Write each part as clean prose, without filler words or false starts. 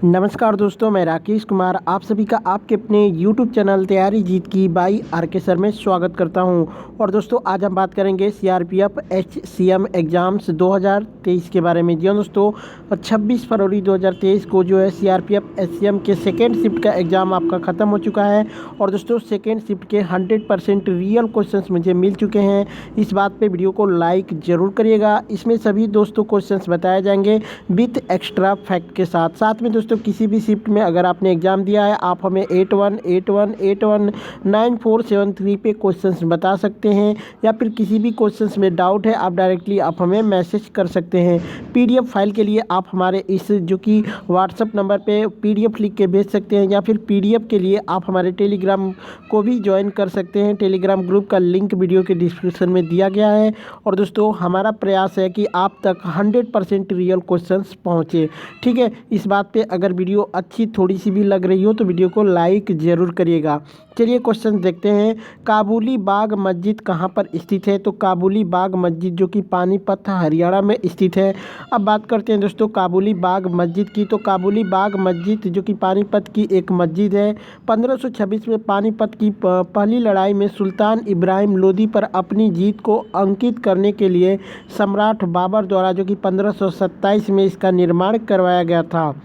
नमस्कार दोस्तों, मैं राकेश कुमार आप सभी का आपके अपने YouTube चैनल तैयारी जीत की बाई आर.के. सर में स्वागत करता हूं। और दोस्तों आज हम बात करेंगे सीआरपीएफ HCM एग्ज़ाम्स 2023 के बारे में। जी हाँ दोस्तों, 26 फरवरी 2023 को जो है सीआरपीएफ HCM के सेकेंड शिफ्ट का एग्ज़ाम आपका ख़त्म हो चुका है। और दोस्तों सेकेंड शिफ्ट के 100% रियल क्वेश्चन मुझे मिल चुके हैं। इस बात पर वीडियो को लाइक ज़रूर करिएगा। इसमें सभी दोस्तों क्वेश्चन बताए जाएंगे विथ एक्स्ट्रा फैक्ट के साथ में। दोस्तों किसी भी शिफ्ट में अगर आपने एग्ज़ाम दिया है आप हमें 8181819473 पे क्वेश्चंस बता सकते हैं, या फिर किसी भी क्वेश्चंस में डाउट है आप डायरेक्टली आप हमें मैसेज कर सकते हैं। पीडीएफ फाइल के लिए आप हमारे इस जो कि व्हाट्सएप नंबर पे पीडीएफ लिख के भेज सकते हैं, या फिर पीडीएफ के लिए आप हमारे टेलीग्राम को भी ज्वाइन कर सकते हैं। टेलीग्राम ग्रुप का लिंक वीडियो के डिस्क्रिप्शन में दिया गया है। और दोस्तों हमारा प्रयास है कि आप तक 100% रियल क्वेश्चंस पहुँचे। ठीक है, इस बात पे अगर वीडियो अच्छी थोड़ी सी भी लग रही हो तो वीडियो को लाइक ज़रूर करिएगा। चलिए क्वेश्चन देखते हैं। काबुली बाग मस्जिद कहाँ पर स्थित है? तो काबुली बाग मस्जिद जो कि पानीपत हरियाणा में स्थित है। अब बात करते हैं दोस्तों काबुली बाग मस्जिद की। तो काबुली बाग मस्जिद जो कि पानीपत की एक मस्जिद है। 1526 में पानीपत की पहली लड़ाई में सुल्तान इब्राहिम लोदी पर अपनी जीत को अंकित करने के लिए सम्राट बाबर द्वारा जो कि 1527 में इसका निर्माण करवाया गया था।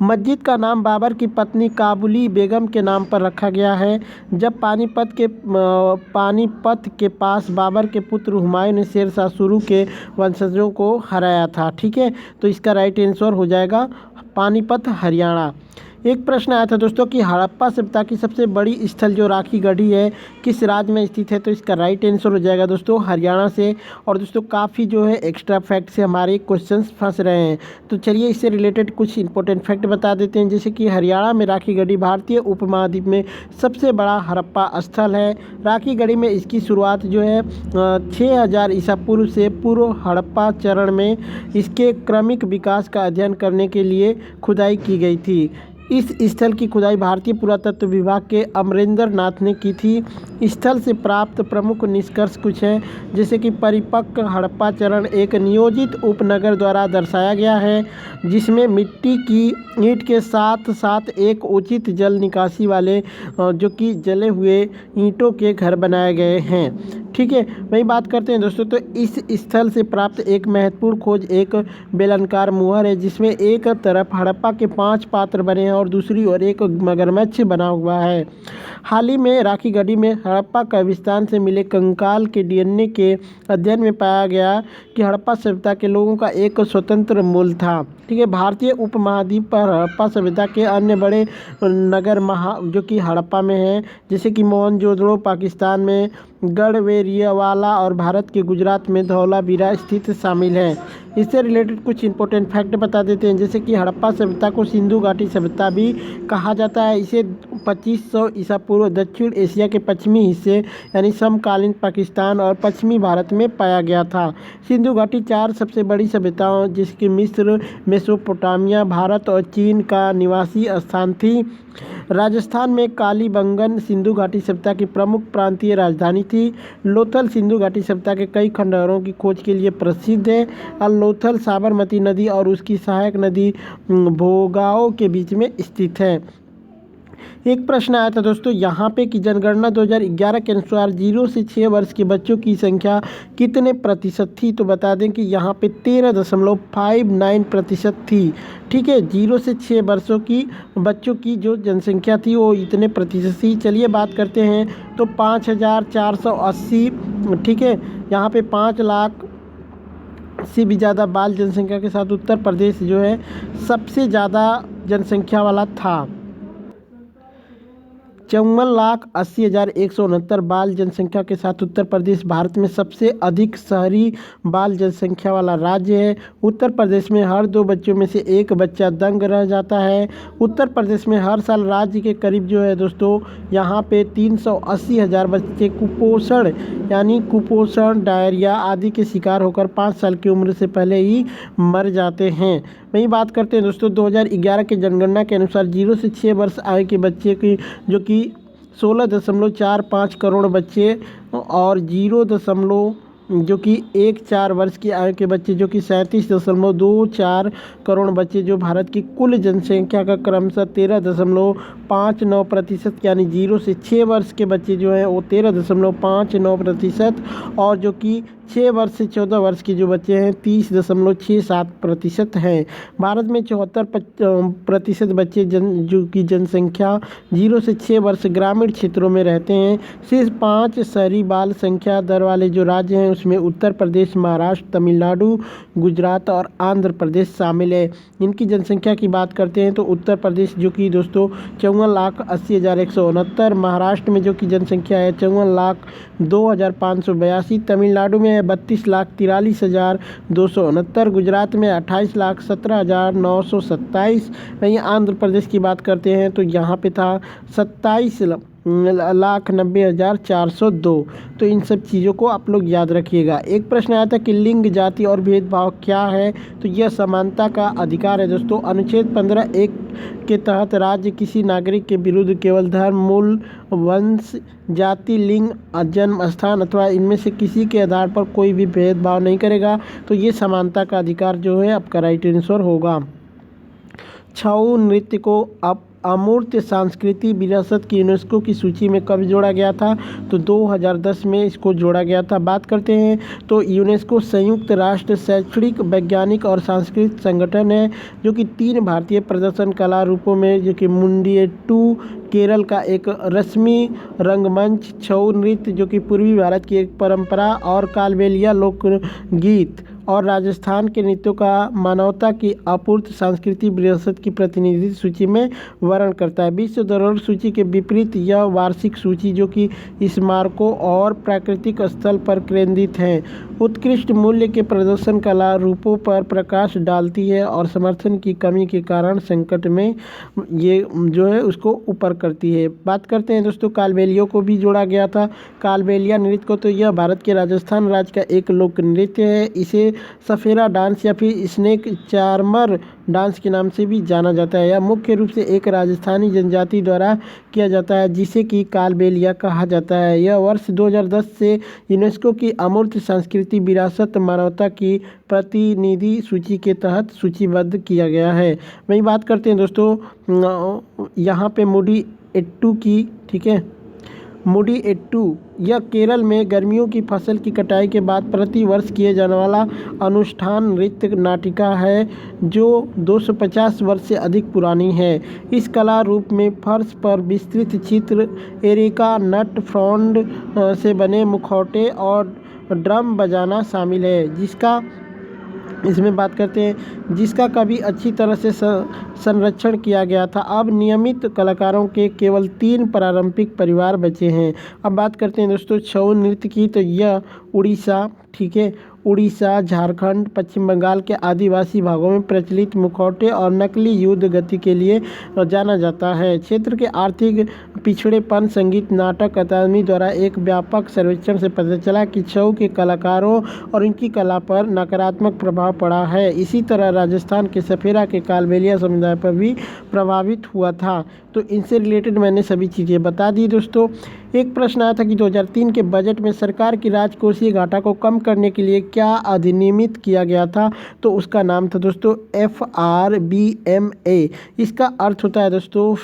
मस्जिद का नाम बाबर की पत्नी काबुली बेगम के नाम पर रखा गया है। जब पानीपत के पास बाबर के पुत्र हुमायूं ने शेरशाह शुरू के वंशजों को हराया था। ठीक है, तो इसका राइट आंसर हो जाएगा पानीपत हरियाणा। एक प्रश्न आया था दोस्तों कि हड़प्पा सभ्यता की सबसे बड़ी स्थल जो राखी गढ़ी है किस राज्य में स्थित है? तो इसका राइट आंसर हो जाएगा दोस्तों हरियाणा से। और दोस्तों काफ़ी जो है एक्स्ट्रा फैक्ट से हमारे क्वेश्चंस फंस रहे हैं, तो चलिए इससे रिलेटेड कुछ इंपॉर्टेंट फैक्ट बता देते हैं। जैसे कि हरियाणा में राखी गढ़ी भारतीय उपमहाद्वीप में सबसे बड़ा हड़प्पा स्थल है। राखी गढ़ी में इसकी शुरुआत जो है 6000 ईसा पूर्व से पूर्व हड़प्पा चरण में इसके क्रमिक विकास का अध्ययन करने के लिए खुदाई की गई थी। इस स्थल की खुदाई भारतीय पुरातत्व विभाग के अमरेंद्र नाथ ने की थी। स्थल से प्राप्त प्रमुख निष्कर्ष कुछ हैं, जैसे कि परिपक्व हड़प्पा चरण एक नियोजित उपनगर द्वारा दर्शाया गया है, जिसमें मिट्टी की ईंट के साथ साथ एक उचित जल निकासी वाले जो कि जले हुए ईंटों के घर बनाए गए हैं। ठीक है, वही बात करते हैं दोस्तों। तो इस स्थल से प्राप्त एक महत्वपूर्ण खोज एक बेलनाकार मुहर है, जिसमें एक तरफ हड़प्पा के 5 पात्र बने हैं और दूसरी ओर एक मगरमच्छ बना हुआ है। हाल ही में राखी गढ़ी में हड़प्पा कब्रिस्तान से मिले कंकाल के डीएनए के अध्ययन में पाया गया कि हड़प्पा सभ्यता के लोगों का एक स्वतंत्र मूल था। ठीक है, भारतीय उपमहाद्वीप पर हड़प्पा सभ्यता के अन्य बड़े नगर जो कि हड़प्पा में हैं, जैसे कि मोहनजोदड़ो पाकिस्तान में, गढ़वेरियावाला और भारत के गुजरात में धौलावीरा स्थित शामिल हैं। इससे रिलेटेड कुछ इंपॉर्टेंट फैक्ट बता देते हैं। जैसे कि हड़प्पा सभ्यता को सिंधु घाटी सभ्यता भी कहा जाता है। इसे 2500 ईसा पूर्व दक्षिण एशिया के पश्चिमी हिस्से यानी समकालीन पाकिस्तान और पश्चिमी भारत में पाया गया था। सिंधु घाटी 4 सबसे बड़ी सभ्यताओं जिसकी मिस्र, मेसोपोटामिया, भारत और चीन का निवासी स्थान थी। राजस्थान में कालीबंगन सिंधु घाटी सभ्यता की प्रमुख प्रांतीय राजधानी थी। लोथल सिंधु घाटी सभ्यता के कई खंडहरों की खोज के लिए प्रसिद्ध है। लोथल साबरमती नदी और उसकी सहायक नदी भोगाओ के बीच में स्थित है। एक प्रश्न आया था दोस्तों यहाँ पे कि जनगणना 2011 के अनुसार 0 से 6 वर्ष के बच्चों की संख्या कितने प्रतिशत थी? तो बता दें कि यहाँ पे 13.59% थी। ठीक है, 0 से 6 वर्षों की बच्चों की जो जनसंख्या थी वो इतने प्रतिशत थी। चलिए बात करते हैं। तो 5480, ठीक है, यहाँ पे 5 लाख से भी ज़्यादा बाल जनसंख्या के साथ उत्तर प्रदेश जो है सबसे ज़्यादा जनसंख्या वाला था। 54,80,169 बाल जनसंख्या के साथ उत्तर प्रदेश भारत में सबसे अधिक शहरी बाल जनसंख्या वाला राज्य है। उत्तर प्रदेश में हर 2 बच्चों में से 1 बच्चा दंग रह जाता है। उत्तर प्रदेश में हर साल राज्य के करीब जो है दोस्तों यहाँ पे 380,000 बच्चे कुपोषण यानी कुपोषण, डायरिया आदि के शिकार होकर 5 साल की उम्र से पहले ही मर जाते हैं। वही बात करते हैं दोस्तों 2011 के जनगणना के अनुसार 0 से 6 वर्ष आयु के बच्चे की जो कि 16.45 करोड़ बच्चे और 0. जो कि 1-4 वर्ष की आयु के बच्चे जो कि 37.24 करोड़ बच्चे जो भारत की कुल जनसंख्या का क्रमशः 13.59% यानी 0 से 6 वर्ष के बच्चे जो हैं वो 13.59% और जो कि 6 वर्ष से 14 वर्ष के जो बच्चे हैं 30.67% हैं। भारत में 74% बच्चे जो की जनसंख्या 0 से 6 वर्ष ग्रामीण क्षेत्रों में रहते हैं। शीर्ष 5 शहरी बाल संख्या दर वाले जो राज्य हैं उसमें उत्तर प्रदेश, महाराष्ट्र, तमिलनाडु, गुजरात और आंध्र प्रदेश शामिल है। इनकी जनसंख्या की बात करते हैं तो उत्तर प्रदेश जो कि दोस्तों 54,80,169, महाराष्ट्र में जो कि जनसंख्या है 54,02,582, तमिलनाडु में 32,43,269, गुजरात में 28,17,927। वहीं आंध्र प्रदेश की बात करते हैं तो यहाँ पे था 27,90,402। तो इन सब चीज़ों को आप लोग याद रखिएगा। एक प्रश्न आया था कि लिंग, जाति और भेदभाव क्या है, तो यह समानता का अधिकार है दोस्तों। अनुच्छेद 15(1) के तहत राज्य किसी नागरिक के विरुद्ध केवल धर्म, मूल, वंश, जाति, लिंग, जन्म स्थान अथवा इनमें से किसी के आधार पर कोई भी भेदभाव नहीं करेगा। तो ये समानता का अधिकार जो है आपका राइट आंसर होगा। छऊ नृत्य को अमूर्त सांस्कृतिक विरासत की यूनेस्को की सूची में कब जोड़ा गया था, तो 2010 में इसको जोड़ा गया था। बात करते हैं तो यूनेस्को संयुक्त राष्ट्र शैक्षणिक, वैज्ञानिक और सांस्कृतिक संगठन है जो कि 3 भारतीय प्रदर्शन कला रूपों में जो कि मुंडियट्टू केरल का एक रस्मी रंगमंच, छऊ नृत्य जो कि पूर्वी भारत की एक परंपरा और कालबेलिया लोकगीत और राजस्थान के नृत्यों का मानवता की अपूर्त सांस्कृतिक विरासत की प्रतिनिधि सूची में वर्णन करता है। विश्व धरोहर सूची के विपरीत यह वार्षिक सूची जो कि स्मारकों और प्राकृतिक स्थल पर केंद्रित है, उत्कृष्ट मूल्य के प्रदर्शन कला रूपों पर प्रकाश डालती है और समर्थन की कमी के कारण संकट में ये जो है उसको ऊपर करती है। बात करते हैं दोस्तों कालबेलिया को भी जोड़ा गया था। कालबेलिया नृत्य को तो यह भारत के राजस्थान राज्य का एक लोक नृत्य है। इसे सफेरा डांस या फिर स्नेक चार्मर डांस के नाम से भी जाना जाता है। यह मुख्य रूप से एक राजस्थानी जनजाति द्वारा किया जाता है जिसे कि कालबेलिया कहा जाता है। यह वर्ष 2010 से यूनेस्को की अमूर्त सांस्कृतिक विरासत मानवता की प्रतिनिधि सूची के तहत सूचीबद्ध किया गया है। वहीं बात करते हैं दोस्तों यहाँ पे मुडियट्टू की, ठीक है, मुडियट्टू यह केरल में गर्मियों की फसल की कटाई के बाद प्रति वर्ष किए जाने वाला अनुष्ठान नृत्य नाटिका है जो 250 वर्ष से अधिक पुरानी है। इस कला रूप में फर्श पर विस्तृत चित्र, एरिका नट फ्रॉन्ड से बने मुखौटे और ड्रम बजाना शामिल है, जिसका इसमें बात करते हैं जिसका कभी अच्छी तरह से संरक्षण किया गया था। अब नियमित कलाकारों के केवल 3 पारंपरिक परिवार बचे हैं। अब बात करते हैं दोस्तों छऊ नृत्य की, तो यह उड़ीसा, ठीक है, उड़ीसा, झारखंड, पश्चिम बंगाल के आदिवासी भागों में प्रचलित मुखौटे और नकली युद्ध गति के लिए जाना जाता है। क्षेत्र के आर्थिक पिछड़ेपन संगीत नाटक अकादमी द्वारा एक व्यापक सर्वेक्षण से पता चला कि छऊ के कलाकारों और इनकी कला पर नकारात्मक प्रभाव पड़ा है। इसी तरह राजस्थान के सफेरा के कालबेलिया समुदाय पर भी प्रभावित हुआ था। तो इनसे रिलेटेड मैंने सभी चीज़ें बता दी दोस्तों। एक प्रश्न आया था कि 2003 के बजट में सरकार की राजकोषीय घाटा को कम करने के लिए क्या अधिनियमित किया गया था, तो उसका नाम था दोस्तों FRBMA। इसका अर्थ होता है दोस्तों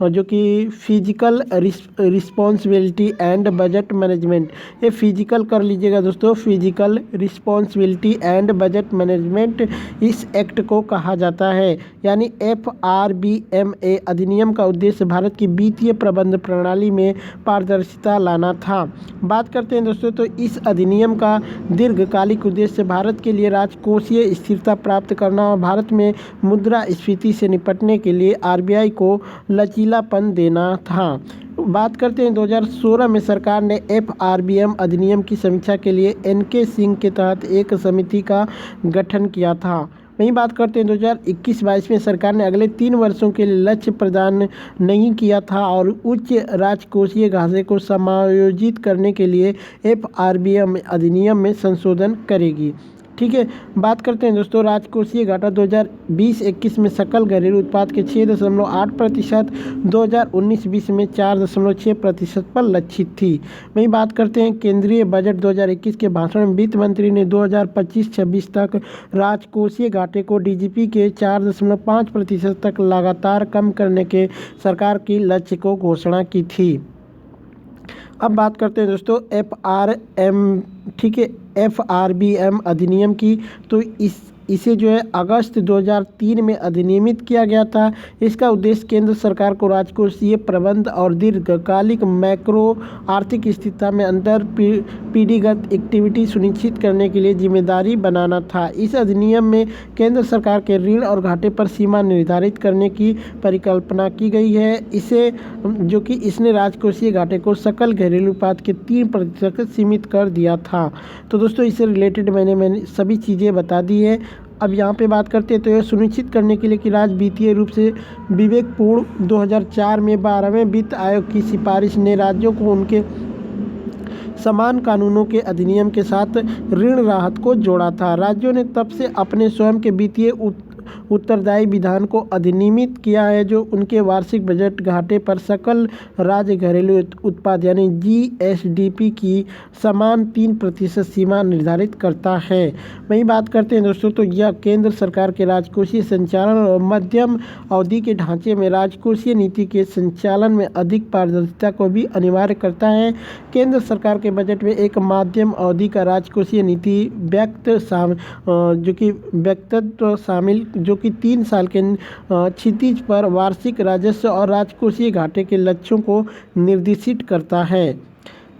जो कि physical responsibility and budget management. ये फिजिकल कर लीजिएगा दोस्तों, physical responsibility and budget management इस एक्ट को कहा जाता है। यानी FRBMA अधिनियम का उद्देश्य भारत की वित्तीय प्रबंध प्रणाली में पारदर्शिता लाना था। बात करते हैं दोस्तों तो इस अधिनियम का दीर्घकालिक उद्देश्य भारत के लिए राजकोषीय स्थिरता प्राप्त करना और भारत में मुद्रास्फीति से निपटने के लिए RBI को लचीलापन देना था। बात करते हैं 2016 में सरकार ने FRBM अधिनियम की समीक्षा के लिए NK सिंह के तहत एक समिति का गठन किया था। वहीं बात करते हैं 2021-22 में सरकार ने अगले 3 वर्षों के लिए लक्ष्य प्रदान नहीं किया था और उच्च राजकोषीय घाटे को समायोजित करने के लिए FRBM अधिनियम में संशोधन करेगी। ठीक है। बात करते हैं दोस्तों राजकोषीय घाटा 2020-21 में सकल घरेलू उत्पाद के 6.8%, 2019-20 में 4.6% पर लक्षित थी। वहीं बात करते हैं केंद्रीय बजट 2021 के भाषण में वित्त मंत्री ने 2025-26 तक राजकोषीय घाटे को डीजीपी के 4.5% तक लगातार कम करने के सरकार की लक्ष्य को घोषणा की थी। अब बात करते हैं दोस्तों FRM, ठीक है, FRBM अधिनियम की। तो इसे जो है अगस्त 2003 में अधिनियमित किया गया था। इसका उद्देश्य केंद्र सरकार को राजकोषीय प्रबंध और दीर्घकालिक मैक्रो आर्थिक स्थिरता में अंतर पीढ़ीगत एक्टिविटी सुनिश्चित करने के लिए जिम्मेदारी बनाना था। इस अधिनियम में केंद्र सरकार के ऋण और घाटे पर सीमा निर्धारित करने की परिकल्पना की गई है। इसने राजकोषीय घाटे को सकल घरेलू उत्पाद के 3% तक सीमित कर दिया था। तो दोस्तों इससे रिलेटेड मैंने सभी चीज़ें बता दी है। अब यहाँ पे बात करते हैं तो यह सुनिश्चित करने के लिए कि राज्य वित्तीय रूप से विवेकपूर्ण 2004 में 12वें वित्त आयोग की सिफारिश ने राज्यों को उनके समान कानूनों के अधिनियम के साथ ऋण राहत को जोड़ा था। राज्यों ने तब से अपने स्वयं के वित्तीय उत्तरदायी विधान को अधिनियमित किया है, जो उनके वार्षिक बजट घाटे पर सकल राज्य घरेलू उत्पाद यानी GSDP की समान 3% सीमा निर्धारित करता है। वहीं बात करते हैं दोस्तों तो यह केंद्र सरकार के राजकोषीय संचालन और मध्यम अवधि के ढांचे में राजकोषीय नीति के संचालन में अधिक पारदर्शिता को भी अनिवार्य करता है। केंद्र सरकार के बजट में एक मध्यम अवधि का राजकोषीय नीति व्यक्तित्व शामिल जो कि 3 साल के क्षितिज पर वार्षिक राजस्व और राजकोषीय घाटे के लक्ष्यों को निर्देशित करता है।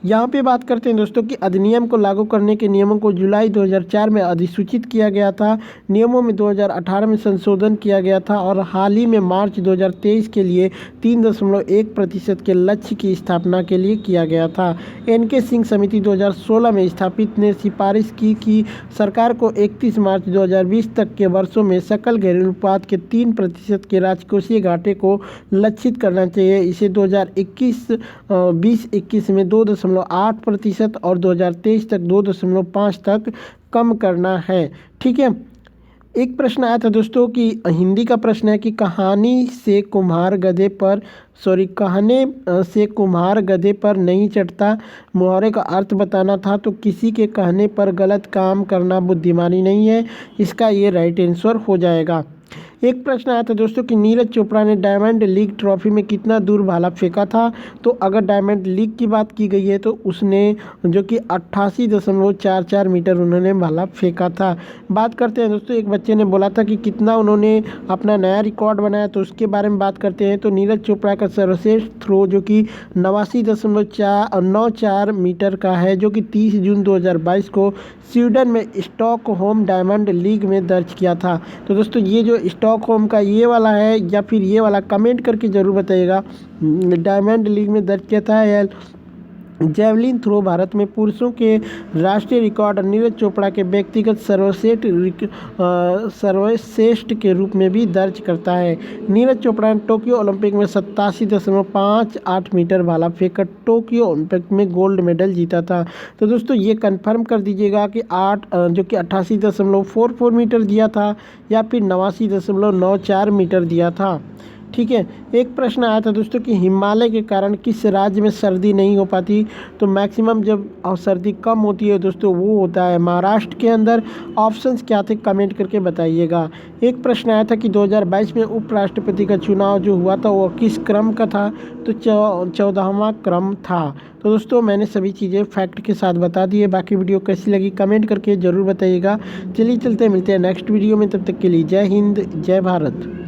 यहाँ पे बात करते हैं दोस्तों कि अधिनियम को लागू करने के नियमों को जुलाई 2004 में अधिसूचित किया गया था। नियमों में 2018 में संशोधन किया गया था और हाल ही में मार्च 2023 के लिए 3.1% के लक्ष्य की स्थापना के लिए किया गया था। NK सिंह समिति 2016 में स्थापित ने सिफारिश की कि सरकार को 31 मार्च 2020 तक के वर्षों में सकल घरेलू उत्पाद के 3% के राजकोषीय घाटे को लक्षित करना चाहिए। इसे 2020-21 में 2.8% और 2023 तक 2.5 तक कम करना है। ठीक है। एक प्रश्न आया था दोस्तों कि हिंदी का प्रश्न है कि कहने से कुम्हार गधे पर नहीं चढ़ता, मुहावरे का अर्थ बताना था। तो किसी के कहने पर गलत काम करना बुद्धिमानी नहीं है, इसका ये राइट आंसर हो जाएगा। एक प्रश्न आया था दोस्तों कि नीरज चोपड़ा ने डायमंड लीग ट्रॉफी में कितना दूर भाला फेंका था। तो अगर डायमंड लीग की बात की गई है तो उसने जो कि 88.44 मीटर उन्होंने भाला फेंका था। बात करते हैं दोस्तों, एक बच्चे ने बोला था कि कितना उन्होंने अपना नया रिकॉर्ड बनाया, तो उसके बारे में बात करते हैं। तो नीरज चोपड़ा का सर्वश्रेष्ठ थ्रो जो कि 89.94 मीटर का है, जो कि 30 जून 2022 को स्वीडन में स्टॉकहोम डायमंड लीग में दर्ज किया था। तो दोस्तों ये जो स्टॉकहोम का ये वाला है या फिर ये वाला, कमेंट करके ज़रूर बताइएगा। डायमंड लीग में दर्ज किया था। जेवलिन थ्रो भारत में पुरुषों के राष्ट्रीय रिकॉर्ड नीरज चोपड़ा के व्यक्तिगत सर्वश्रेष्ठ के रूप में भी दर्ज करता है। नीरज चोपड़ा ने टोक्यो ओलंपिक में 87.58 मीटर भाला फेंक कर टोक्यो ओलंपिक में गोल्ड मेडल जीता था। तो दोस्तों ये कंफर्म कर दीजिएगा कि 88.44 मीटर दिया था या फिर 89.94 मीटर दिया था। ठीक है। एक प्रश्न आया था दोस्तों कि हिमालय के कारण किस राज्य में सर्दी नहीं हो पाती। तो मैक्सिमम जब सर्दी कम होती है दोस्तों वो होता है महाराष्ट्र के अंदर। ऑप्शंस क्या थे कमेंट करके बताइएगा। एक प्रश्न आया था कि 2022 में उपराष्ट्रपति का चुनाव जो हुआ था वो किस क्रम का था। तो 14वां क्रम था। तो दोस्तों मैंने सभी चीज़ें फैक्ट के साथ बता दी है। बाकी वीडियो कैसी लगी कमेंट करके ज़रूर बताइएगा। चलिए चलते मिलते हैं नेक्स्ट वीडियो में, तब तक के लिए जय हिंद जय भारत।